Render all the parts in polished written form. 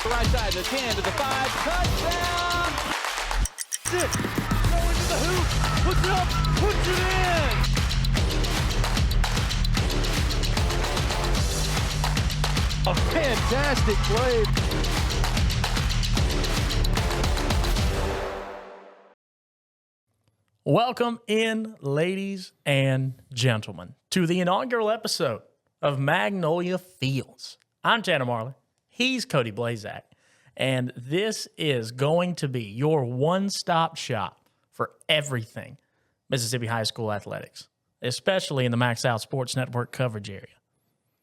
the right side, to the 10, to the 5, touchdown! 6, going to the hoop, puts it up, puts it in! A fantastic play. Welcome in, ladies and gentlemen, to the inaugural episode of Magnolia Fields. I'm Tanner Marlar. He's Cody Blaszszak. And this is going to be your one-stop shop for everything Mississippi high school athletics, especially in the Max Out Sports Network coverage area.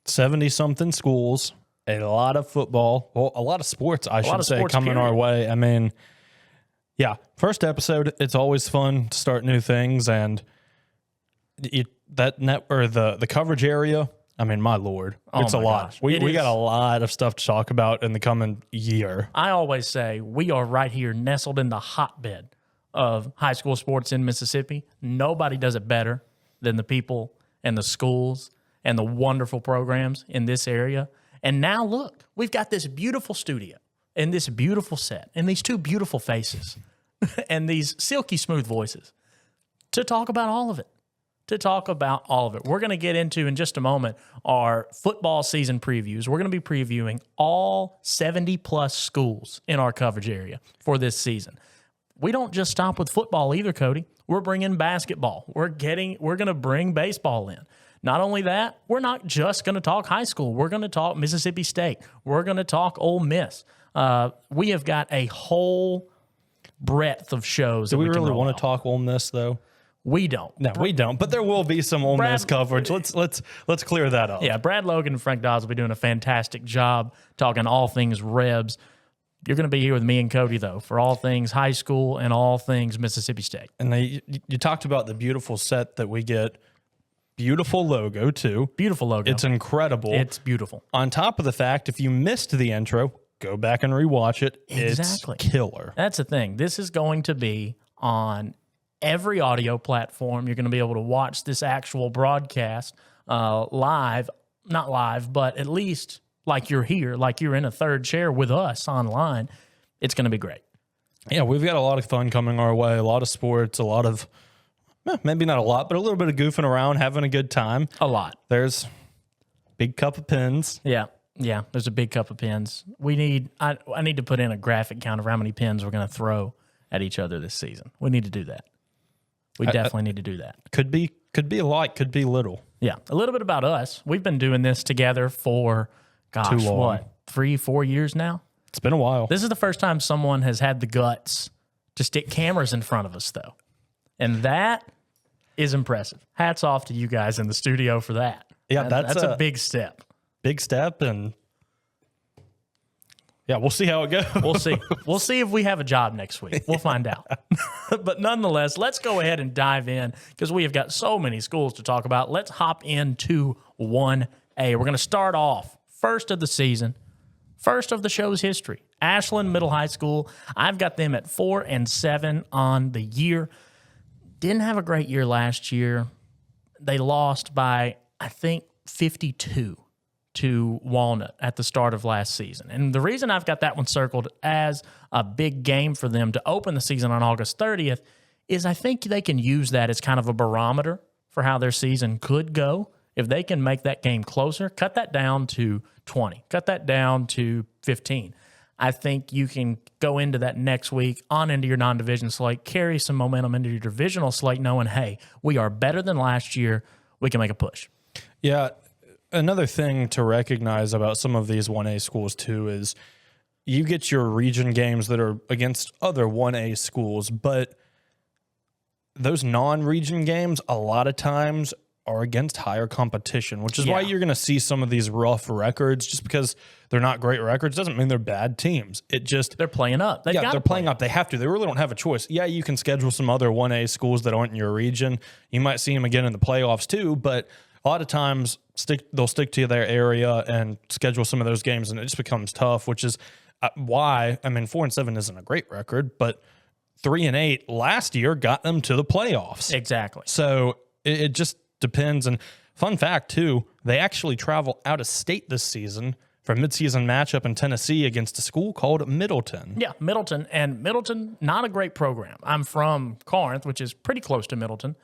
70-something schools, a lot of football, well, a lot of sports, I should say, coming our way. I mean, yeah, first episode, it's always fun to start new things, and the coverage area, I mean, my Lord, it's a lot. Gosh. We got a lot of stuff to talk about in the coming year. I always say we are right here nestled in the hotbed of high school sports in Mississippi. Nobody does it better than the people and the schools and the wonderful programs in this area. And now look, we've got this beautiful studio and this beautiful set and these two beautiful faces and these silky smooth voices to talk about all of it. We're going to get into, in just a moment, our football season previews. We're going to be previewing all 70-plus schools in our coverage area for this season. We don't just stop with football either, Cody. We're bringing basketball. We're going to bring baseball in. Not only that, we're not just going to talk high school. We're going to talk Mississippi State. We're going to talk Ole Miss. We have got a whole breadth of shows. Do we really want to talk Ole Miss, though? We don't. No, we don't. But there will be some Ole Miss coverage. Let's clear that up. Yeah, Brad Logan and Frank Dawes will be doing a fantastic job talking all things Rebs. You're going to be here with me and Cody, though, for all things high school and all things Mississippi State. And you talked about the beautiful set that we get. Beautiful logo, too. Beautiful logo. It's incredible. It's beautiful. On top of the fact, if you missed the intro, go back and rewatch it. Exactly. It's killer. That's the thing. This is going to be on every audio platform. You're going to be able to watch this actual broadcast live. Not live, but at least like you're here, like you're in a third chair with us online. It's going to be great. Yeah, we've got a lot of fun coming our way, a lot of sports, a lot of, maybe not a lot, but a little bit of goofing around, having a good time. A lot. There's big cup of pins. Yeah, there's a big cup of pins. I need to put in a graphic count of how many pins we're going to throw at each other this season. We need to do that. We definitely need to do that. Could be a lot, could be little. Yeah, a little bit about us. We've been doing this together for, Too long. 3-4 years now? It's been a while. This is the first time someone has had the guts to stick cameras in front of us, though. And that is impressive. Hats off to you guys in the studio for that. Yeah, that's a big step. Big step, and yeah, we'll see how it goes. We'll see. We'll see if we have a job next week. We'll find out. But nonetheless, let's go ahead and dive in because we have got so many schools to talk about. Let's hop into 1A. We're going to start off first of the season, first of the show's history. Ashland Middle High School. I've got them at 4-7 on the year. Didn't have a great year last year. They lost by, I think, 52 to Walnut at the start of last season. And the reason I've got that one circled as a big game for them to open the season on August 30th is I think they can use that as kind of a barometer for how their season could go. If they can make that game closer, cut that down to 20, cut that down to 15. I think you can go into that next week on into your non-division slate, carry some momentum into your divisional slate, knowing, hey, we are better than last year. We can make a push. Yeah. Another thing to recognize about some of these 1A schools, too, is you get your region games that are against other 1A schools, but those non-region games a lot of times are against higher competition, which is why you're going to see some of these rough records. Just because they're not great records doesn't mean they're bad teams. It just they're playing up. They're playing up. They have to. They really don't have a choice. Yeah, you can schedule some other 1A schools that aren't in your region. You might see them again in the playoffs too, but a lot of times they'll stick to their area and schedule some of those games, and it just becomes tough, which is why, 4-7 isn't a great record, but 3-8 last year got them to the playoffs. Exactly. So it just depends. And fun fact, too, they actually travel out of state this season for a midseason matchup in Tennessee against a school called Middleton. Yeah, Middleton. And Middleton, not a great program. I'm from Corinth, which is pretty close to Middleton.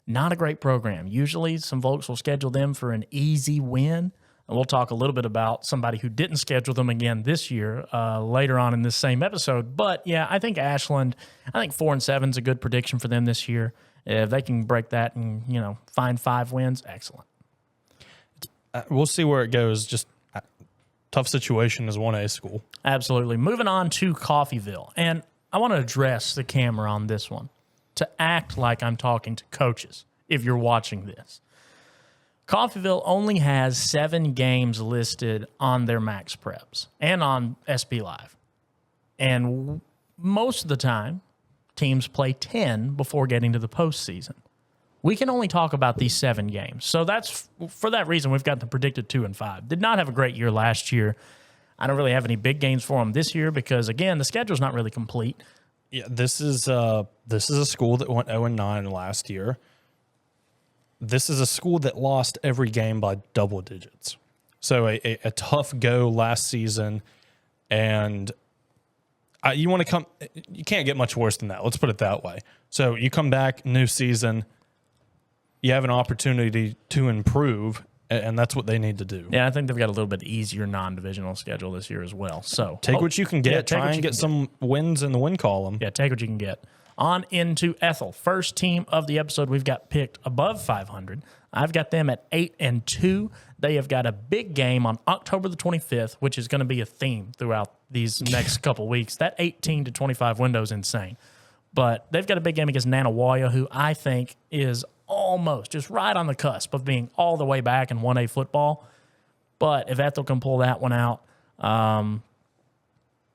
Not a great program. Usually some folks will schedule them for an easy win. And we'll talk a little bit about somebody who didn't schedule them again this year later on in this same episode. But, yeah, I think Ashland, 4-7 is a good prediction for them this year. If they can break that and, find 5 wins, excellent. We'll see where it goes. Just tough situation as 1A school. Absolutely. Moving on to Coffeyville. And I want to address the camera on this one to act like I'm talking to coaches if you're watching this. Coffeyville only has 7 games listed on their max preps and on SB Live. And most of the time, teams play 10 before getting to the postseason. We can only talk about these 7 games. So that's for that reason, we've got them predicted 2-5. Did not have a great year last year. I don't really have any big games for them this year because, again, the schedule's not really complete. Yeah, this is a school that went 0-9 last year. This is a school that lost every game by double digits. So a tough go last season, and you want to come. You can't get much worse than that. Let's put it that way. So you come back, new season. You have an opportunity to improve, and that's what they need to do. Yeah, I think they've got a little bit easier non-divisional schedule this year as well. So take what you can get. Try and get some wins in the win column. Yeah, take what you can get. On into Ethel. First team of the episode we've got picked above 500. I've got them at 8-2. They have got a big game on October the 25th, which is going to be a theme throughout these next couple weeks. That 18 to 25 window is insane. But they've got a big game against Nanih Waiya, who I think is almost just right on the cusp of being all the way back in 1A football. But if Ethel can pull that one out,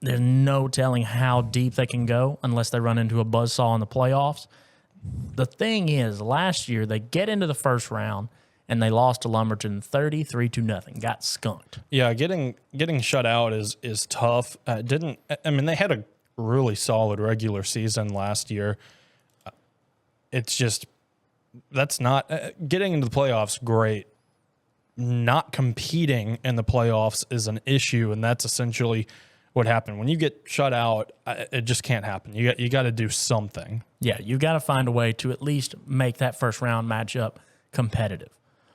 there's no telling how deep they can go unless they run into a buzzsaw in the playoffs. The thing is, last year they get into the first round and they lost to Lumberton 33-0. Got skunked. Yeah, getting shut out is tough. They had a really solid regular season last year. It's just that's not getting into the playoffs. Great. Not competing in the playoffs is an issue, and that's essentially what happened. When you get shut out, it just can't happen. You got to do something. Yeah, you got to find a way to at least make that first round matchup competitive.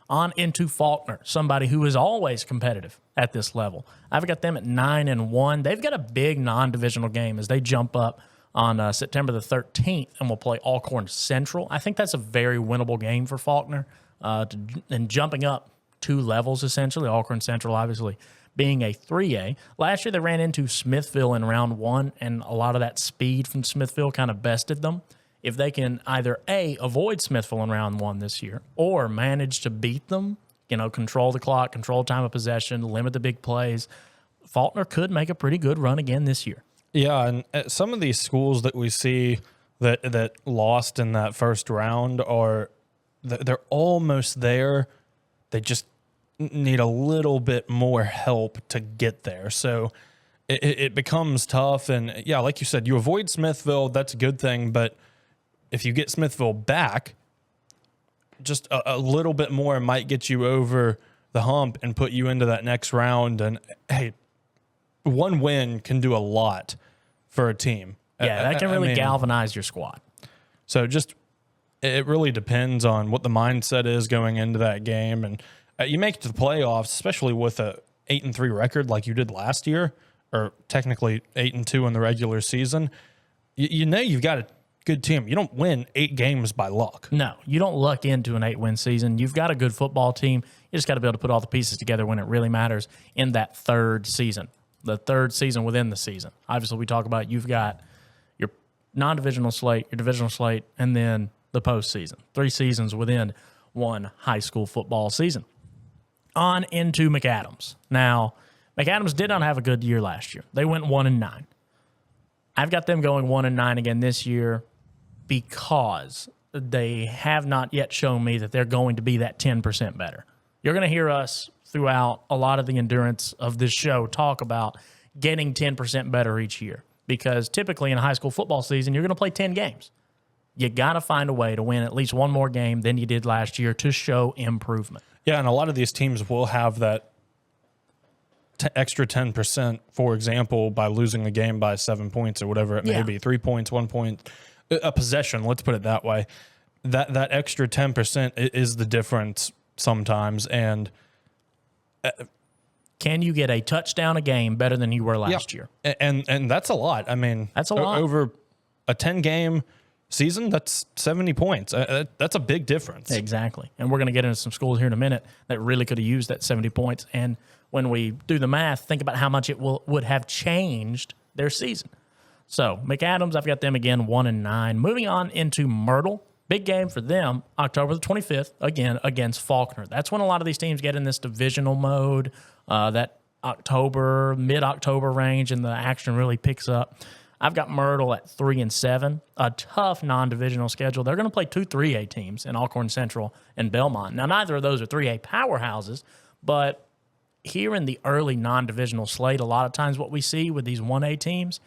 On into Faulkner, somebody who is always competitive at this level. I've got them at 9-1. They've got a big non-divisional game as they jump up on September the 13th and will play Alcorn Central. I think that's a very winnable game for Faulkner. And jumping up 2 levels, essentially. Alcorn Central, obviously, being a 3A. Last year, they ran into Smithville in round 1, and a lot of that speed from Smithville kind of bested them. If they can either, A, avoid Smithville in round 1 this year, or manage to beat them, control the clock, control time of possession, limit the big plays, Faulkner could make a pretty good run again this year. Yeah, and some of these schools that we see that lost in that first round they're almost there. They just need a little bit more help to get there. So it becomes tough. And, yeah, like you said, you avoid Smithville, that's a good thing. But if you get Smithville back, just a little bit more might get you over the hump and put you into that next round. And, hey, one win can do a lot for a team. Yeah, that can really galvanize your squad. So it really depends on what the mindset is going into that game. And you make it to the playoffs, especially with a 8-3 record like you did last year, or technically 8-2 in the regular season. You've got a good team. You don't win 8 games by luck. No, you don't luck into an 8-win season. You've got a good football team. You just got to be able to put all the pieces together when it really matters in that third season, the third season within the season. Obviously, we talk about you've got your non-divisional slate, your divisional slate, and then the postseason. 3 seasons within one high school football season. On into McAdams. Now, McAdams did not have a good year last year. They went 1-9. I've got them going 1-9 again this year because they have not yet shown me that they're going to be that 10% better. You're going to hear us throughout a lot of the endurance of this show talk about getting 10% better each year because typically in a high school football season, you're going to play 10 games. You got to find a way to win at least one more game than you did last year to show improvement. Yeah, and a lot of these teams will have that extra 10%, for example, by losing a game by 7 points or whatever it may be, 3 points, 1 point, a possession, let's put it that way. That extra 10% is the difference sometimes. And can you get a touchdown a game better than you were last year? And that's a lot. I mean, that's a lot. Over a 10-game season, that's 70 points. That's a big difference. Exactly. And we're going to get into some schools here in a minute that really could have used that 70 points. And when we do the math, think about how much it would have changed their season. So McAdams, I've got them again 1-9. Moving on into Myrtle. Big game for them, October the 25th, again, against Faulkner. That's when a lot of these teams get in this divisional mode, that mid-October range, and the action really picks up. I've got Myrtle at 3-7, a tough non-divisional schedule. They're going to play 2 3A teams in Alcorn Central and Belmont. Now, neither of those are 3A powerhouses, but here in the early non-divisional slate, a lot of times what we see with these 1A teams,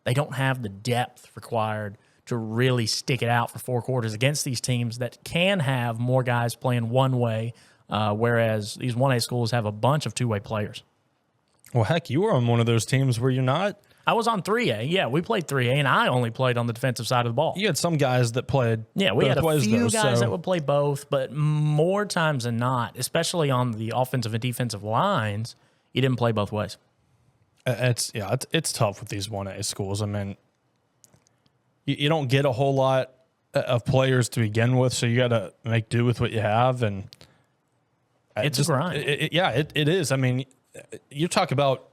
they don't have the depth required to really stick it out for 4 quarters against these teams that can have more guys playing one way, whereas these 1A schools have a bunch of 2-way players. Well, heck, you were on one of those teams where you're not. I was on 3A. Yeah, we played 3A, and I only played on the defensive side of the ball. You had some guys that played. Yeah, we had a ways, few though, guys that would play both, but more times than not, especially on the offensive and defensive lines, you didn't play both ways. It's tough with these 1A schools. I mean, you don't get a whole lot of players to begin with, so you got to make do with what you have, and it's a grind. It is. I mean, you talk about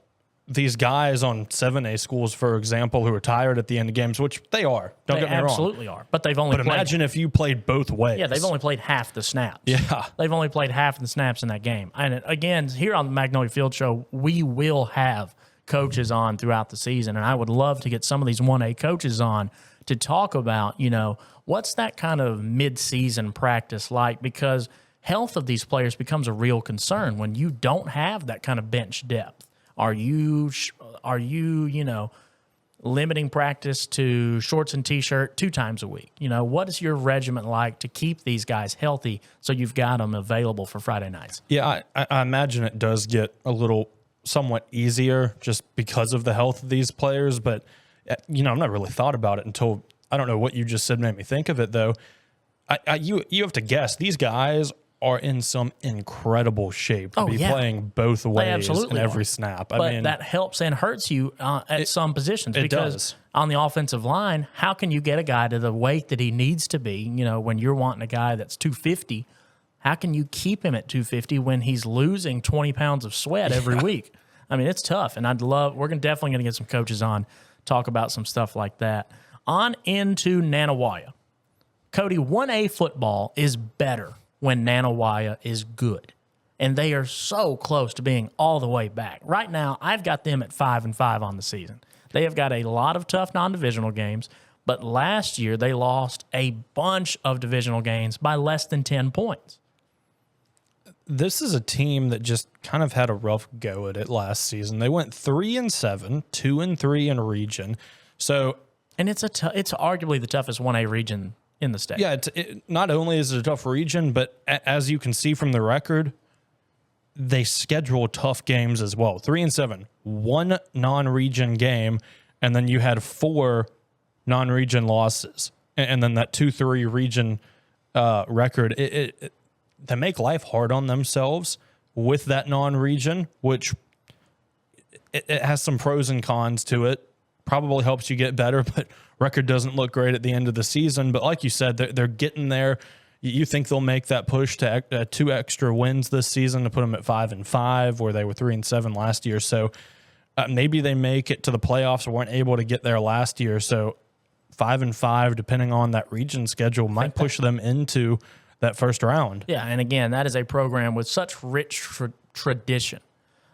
these guys on 7A schools, for example, who are tired at the end of games, which they are. Don't get me wrong. They absolutely are. But they've only played. Imagine if you played both ways. Yeah, they've only played half the snaps. Yeah. They've only played half the snaps in that game. And again, here on the Magnolia Field Show, we will have coaches on throughout the season, and I would love to get some of these 1A coaches on to talk about, what's that kind of mid-season practice like, because health of these players becomes a real concern when you don't have that kind of bench depth. Are you limiting practice to shorts and T-shirt 2 times a week? What is your regimen like to keep these guys healthy so you've got them available for Friday nights? Yeah, I imagine it does get a little somewhat easier just because of the health of these players, but I've not really thought about it until, I don't know, what you just said made me think of it, though. You have to guess, these guys are in some incredible shape to be playing both ways in every snap. But that helps and hurts you at some positions, because on the offensive line, how can you get a guy to the weight that he needs to be? When you're wanting a guy that's 250, how can you keep him at 250 when he's losing 20 pounds of sweat every week? I mean, it's tough, and we're definitely going to get some coaches on, talk about some stuff like that. On into Nanih Waiya. Cody, 1A football is better when Nanih Waiya is good. And they are so close to being all the way back. Right now, I've got them at 5-5 on the season. They have got a lot of tough non-divisional games, but last year they lost a bunch of divisional games by less than 10 points. This is a team that just kind of had a rough go at it last season. They went 3-7, 2-3 in region. So, and it's arguably the toughest 1A region in the state. Yeah, not only is it a tough region, but as you can see from the record, they schedule tough games as well. 3-7, 1 non-region game, and then you had 4 non-region losses, and then that 2-3 region record. They make life hard on themselves with that non-region, which it has some pros and cons to it. Probably helps you get better, but record doesn't look great at the end of the season. But like you said, they're getting there. You think they'll make that push to 2 extra wins this season to put them at 5-5, where they were 3-7 last year. So maybe they make it to the playoffs or weren't able to get there last year. So 5-5, depending on that region schedule, might push them into that first round. Yeah, and again, that is a program with such rich tradition.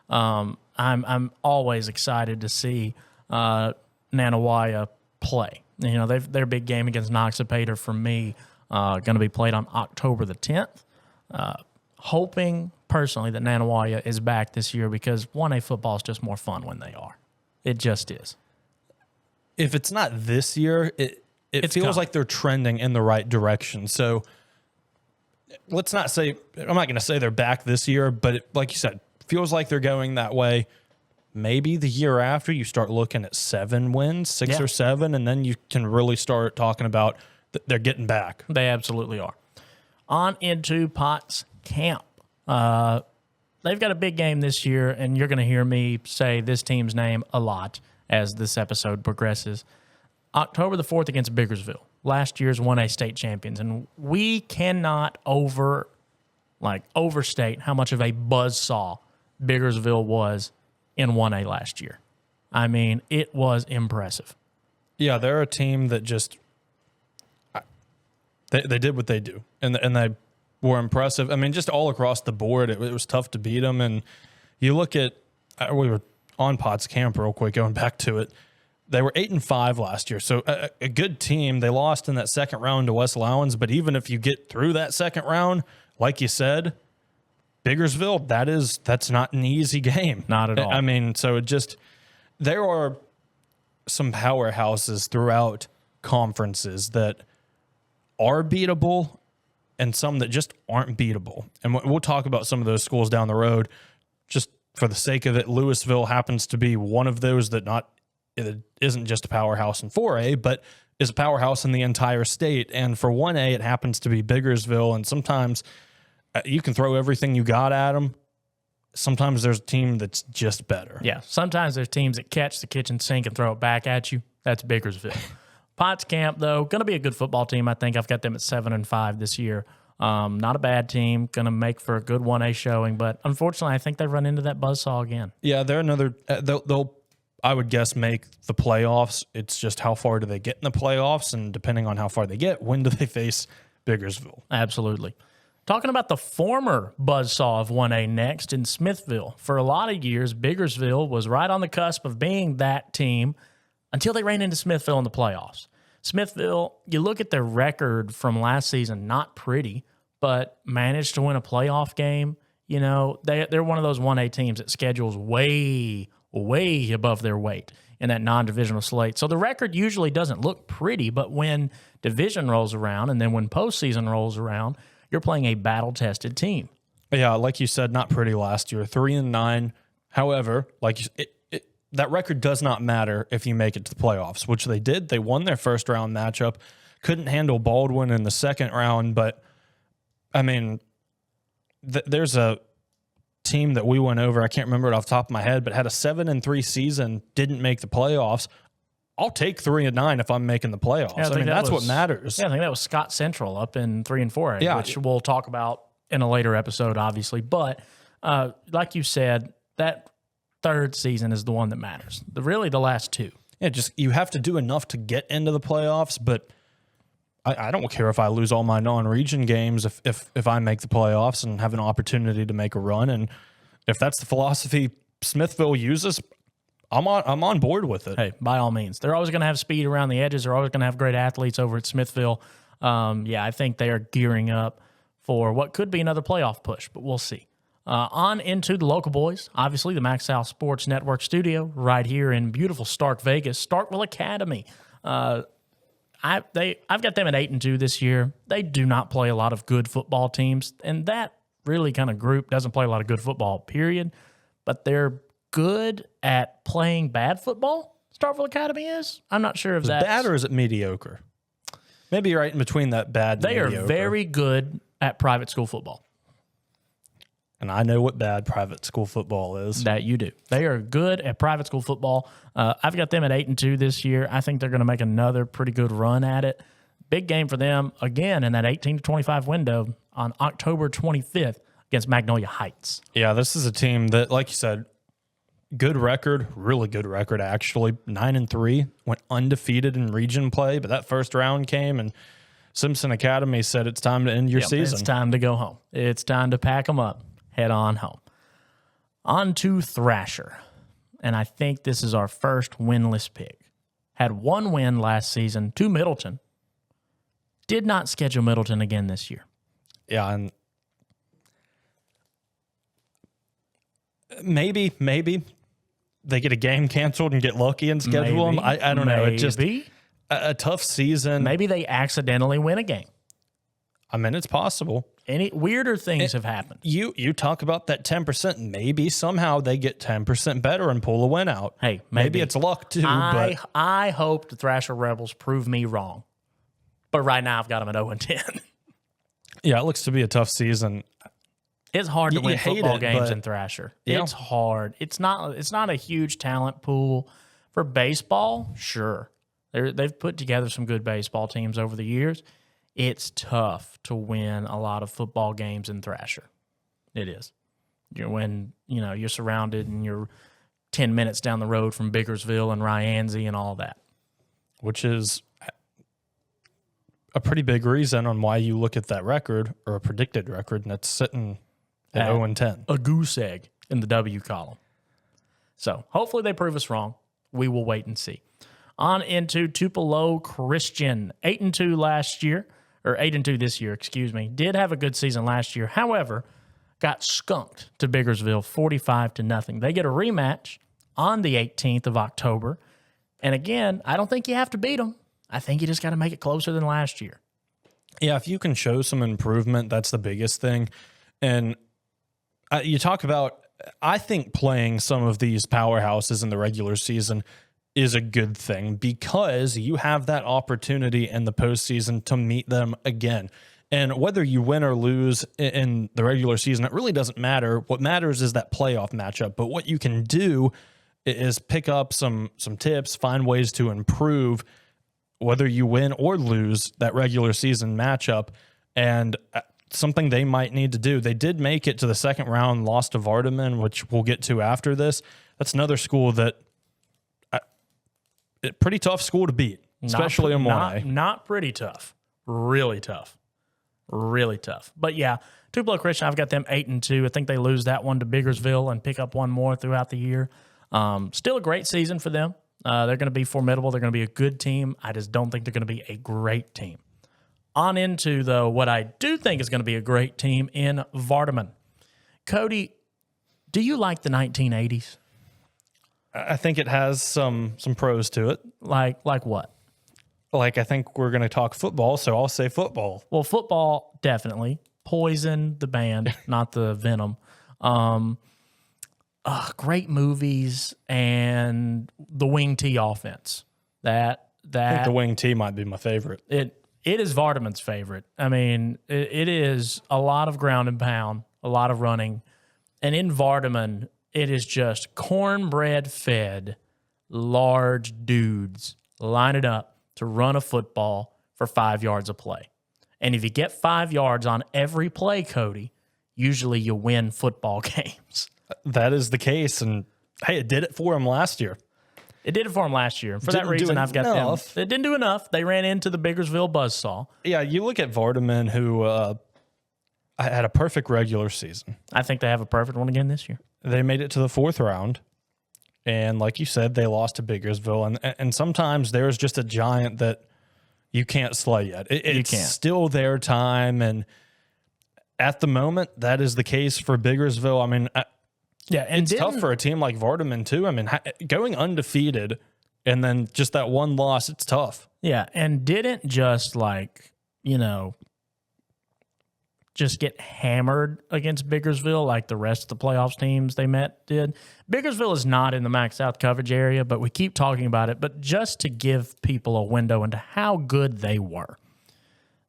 I'm always excited to see Nanih Waiya play. Their big game against Noxapater for me going to be played on October the 10th. Hoping personally that Nanih Waiya is back this year, because 1A football is just more fun when they are. It just is. If it's not this year, it feels like they're trending in the right direction. So I'm not going to say they're back this year, but like you said, feels like they're going that way. maybe the year after you start looking at 7 wins, 6 Yeah. or 7, and then you can really start talking about they're getting back. They absolutely are. On into Potts Camp. They've got a big game this year, and you're going to hear me say this team's name a lot as this episode progresses. October the 4th against Biggersville, last year's 1A state champions. And we cannot overstate how much of a buzzsaw Biggersville was in 1A last year. I mean, it was impressive. Yeah, they're a team that just they did what they do, and they were impressive. I mean, just all across the board, it was tough to beat them. And you look at we were on Potts Camp real quick, going back to it. They were 8-5 last year, so a good team. They lost in that second round to West Lowens, but even if you get through that second round, like you said, Biggersville, that's not an easy game. Not at all. I mean, so there are some powerhouses throughout conferences that are beatable and some that just aren't beatable. And we'll talk about some of those schools down the road. Just for the sake of it, Louisville happens to be one of those that it isn't just a powerhouse in 4A, but is a powerhouse in the entire state. And for 1A, it happens to be Biggersville. And sometimes you can throw everything you got at them. Sometimes there's a team that's just better. Yeah, sometimes there's teams that catch the kitchen sink and throw it back at you. That's Biggersville. Potts Camp, though, going to be a good football team. I think I've got them at 7-5 this year. Not a bad team. Going to make for a good 1A showing, but unfortunately, I think they run into that buzzsaw again. Yeah, they're another. They'll I would guess make the playoffs. It's just how far do they get in the playoffs, and depending on how far they get, when do they face Biggersville? Absolutely. Talking about the former buzzsaw of 1A next in Smithville. For a lot of years, Biggersville was right on the cusp of being that team until they ran into Smithville in the playoffs. Smithville, you look at their record from last season, not pretty, but managed to win a playoff game. You know, they're one of those 1A teams that schedules way above their weight in that non-divisional slate. So the record usually doesn't look pretty, but when division rolls around and then when postseason rolls around, you're playing a battle-tested team. Yeah, like you said, not pretty last year, 3-9. However, that record does not matter if you make it to the playoffs, which they did. They won their first round matchup, couldn't handle Baldwin in the second round, but I mean, there's a team that we went over, I can't remember it off the top of my head, but had a 7-3 season, didn't make the playoffs. I'll take 3-9 if I'm making the playoffs. Yeah, I mean, that's what matters. Yeah, I think that was Scott Central up in 3-4, yeah, which we'll talk about in a later episode, obviously. But like you said, that third season is the one that matters. Really, the last two. Yeah, just you have to do enough to get into the playoffs, but I don't care if I lose all my non-region games if I make the playoffs and have an opportunity to make a run. And if that's the philosophy Smithville uses, I'm on board with it. Hey, by all means. They're always going to have speed around the edges. They're always going to have great athletes over at Smithville. Yeah, I think they are gearing up for what could be another playoff push, but we'll see. On into the local boys. Obviously, the Max South Sports Network studio right here in beautiful Stark Vegas, Starkville Academy. I've got them at 8-2 this year. They do not play a lot of good football teams, and that really kind of group doesn't play a lot of good football, period. But they're good at playing bad football. Starkville Academy is. I'm not sure if that's bad or is it mediocre. Maybe right in between that bad. They and are mediocre. very good at private school football. And I know what bad private school football is. That you do. They are good at private school football. I've got them at 8-2 this year. I think they're going to make another pretty good run at it. Big game for them, again, in that 18-25 window on October 25th against Magnolia Heights. Yeah, this is a team that, like you said, good record, really good record, actually. 9-3, went undefeated in region play, but that first round came, and Simpson Academy said it's time to end your season. It's time to go home. It's time to pack them up. Head on home. On to Thrasher. And I think this is our first winless pick. Had one win last season to Middleton. Did not schedule Middleton again this year. Yeah, and maybe they get a game canceled and get lucky and schedule them. I don't know. It's just a tough season. Maybe they accidentally win a game. I mean, it's possible. Any weirder things have happened. You talk about that 10%. Maybe somehow they get 10% better and pull a win out. Hey, maybe it's luck too. But I hope the Thrasher Rebels prove me wrong. But right now I've got them at 0-10. Yeah, it looks to be a tough season. It's hard to win football games in Thrasher. Yeah. It's hard. It's not a huge talent pool for baseball. Sure, they've put together some good baseball teams over the years. It's tough to win a lot of football games in Thrasher. It is. You're surrounded and you're 10 minutes down the road from Biggersville and Ryanzi and all that. Which is a pretty big reason on why you look at that record or a predicted record and it's sitting at 0-10. A goose egg in the W column. So hopefully they prove us wrong. We will wait and see. On into Tupelo Christian. 8-2 last year. Or 8-2 this year, excuse me. Did have a good season last year. However, got skunked to Biggersville 45-0. They get a rematch on the 18th of October. And again, I don't think you have to beat them. I think you just got to make it closer than last year. Yeah, if you can show some improvement, that's the biggest thing. And you talk about, I think playing some of these powerhouses in the regular season is a good thing because you have that opportunity in the postseason to meet them again. And whether you win or lose in the regular season, it really doesn't matter. What matters is that playoff matchup. But what you can do is pick up some tips, find ways to improve whether you win or lose that regular season matchup. And something they might need to do. They did make it to the second round, lost to Vardaman, which we'll get to after this. That's another school that pretty tough school to beat, especially in 1A. Not pretty tough. Really tough. Really tough. But yeah, Tupelo Christian, I've got them 8-2. I think they lose that one to Biggersville and pick up one more throughout the year. Still a great season for them. They're going to be formidable. They're going to be a good team. I just don't think they're going to be a great team. On into, though, what I do think is going to be a great team in Vardaman. Cody, do you like the 1980s? I think it has some pros to it. Like what? Like, I think we're going to talk football, so I'll say football. Well, football, definitely. Poison, the band, not the Venom. Great movies and the wing T offense. I think the wing T might be my favorite. It is Vardaman's favorite. I mean, it is a lot of ground and pound, a lot of running. And in Vardaman, it is just cornbread-fed, large dudes lining up to run a football for 5 yards a play. And if you get 5 yards on every play, Cody, usually you win football games. That is the case. And, hey, it did it for him last year. It did it for him last year. For that reason, I've got them. It didn't do enough. They ran into the Biggersville buzzsaw. Yeah, you look at Vardaman, who had a perfect regular season. I think they have a perfect one again this year. They made it to the fourth round. And like you said, they lost to Biggersville. And sometimes there's just a giant that you can't slay yet. It's still their time. And at the moment, that is the case for Biggersville. I mean, and it's tough for a team like Vardaman, too. I mean, going undefeated and then just that one loss, it's tough. Yeah, and didn't just just get hammered against Biggersville like the rest of the playoffs teams they met did. Biggersville is not in the Max Out coverage area, but we keep talking about it. But just to give people a window into how good they were,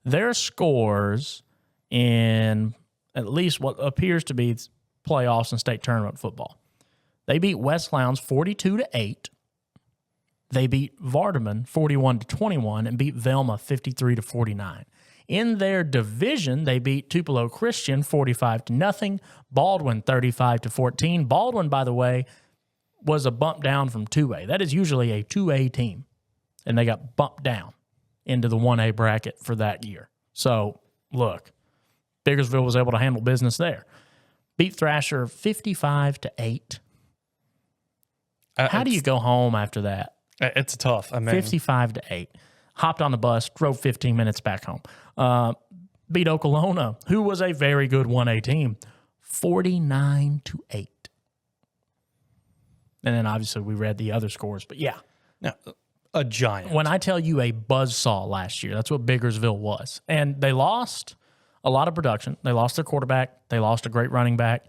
their scores in at least what appears to be playoffs and state tournament football. They beat West Lowndes 42-8. They beat Vardaman 41-21 and beat Velma 53-49. In their division, they beat Tupelo Christian 45-0, Baldwin 35-14. Baldwin, by the way, was a bump down from 2A. That is usually a 2A team, and they got bumped down into the 1A bracket for that year. So, look, Biggersville was able to handle business there. Beat Thrasher 55-8. How do you go home after that? It's tough. I mean, 55-8. Hopped on the bus, drove 15 minutes back home. Beat Okolona, who was a very good 1A team, 49-8. And then obviously we read the other scores, but yeah. Now, a giant. When I tell you a buzzsaw last year, that's what Biggersville was. And they lost, a lot of production. They lost their quarterback. They lost a great running back.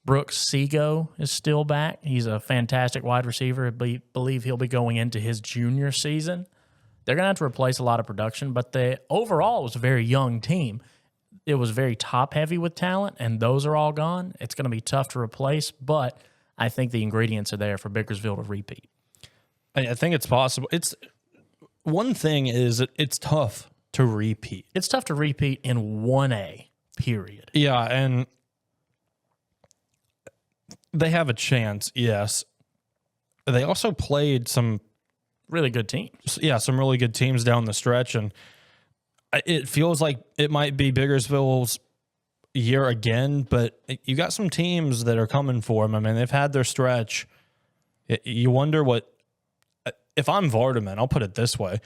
Brooks Seago is still back. He's a fantastic wide receiver. I believe he'll be going into his junior season. They're going to have to replace a lot of production, but overall it was a very young team. It was very top-heavy with talent, and those are all gone. It's going to be tough to replace, but I think the ingredients are there for Biggersville to repeat. I think it's possible. One thing is it's tough to repeat. It's tough to repeat in 1A, period. Yeah, and they have a chance, yes. They also played some really good teams. Yeah, some really good teams down the stretch, and it feels like it might be Biggersville's year again, but you got some teams that are coming for them. I mean, they've had their stretch. You wonder if I'm Vardaman, I'll put it this way.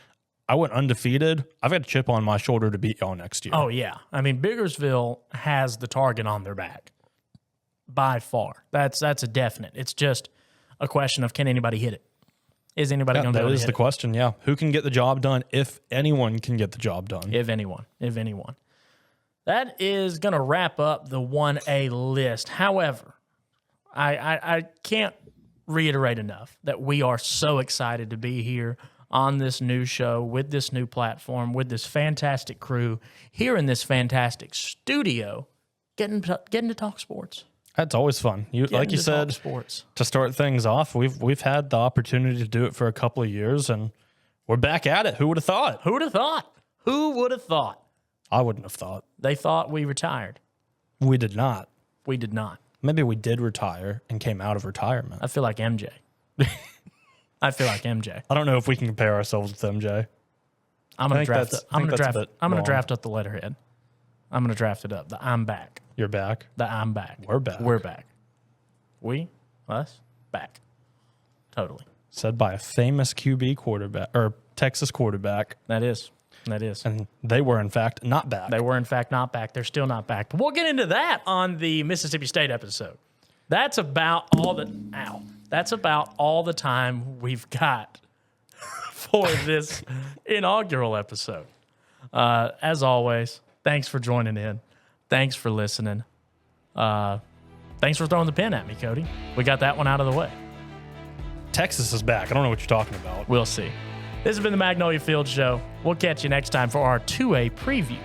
I went undefeated. I've got a chip on my shoulder to beat y'all next year. Oh, yeah. I mean, Biggersville has the target on their back by far. That's a definite. It's just a question of, can anybody hit it? Is anybody going to be able to hit it? That is the question, yeah. Who can get the job done, if anyone can get the job done? If anyone. That is going to wrap up the 1A list. However, I can't reiterate enough that we are so excited to be here on this new show, with this new platform, with this fantastic crew, here in this fantastic studio, getting to talk sports. That's always fun. Like you said, sports. To start things off, we've had the opportunity to do it for a couple of years, and we're back at it. Who would have thought? Who would have thought? Who would have thought? I wouldn't have thought. They thought we retired. We did not. We did not. Maybe we did retire and came out of retirement. I feel like MJ. I don't know if we can compare ourselves with MJ. I'm gonna draft up the letterhead. I'm gonna draft it up. The I'm back. You're back. The I'm back. We're back. We're back. We, us, back. Totally. Said by a famous QB quarterback or Texas quarterback. That is. And they were in fact not back. They're still not back. But we'll get into that on the Mississippi State episode. That's about all the time we've got for this inaugural episode. As always, thanks for joining in. Thanks for listening. Thanks for throwing the pen at me, Cody. We got that one out of the way. Texas is back. I don't know what you're talking about. We'll see. This has been the Magnolia Field Show. We'll catch you next time for our 2A preview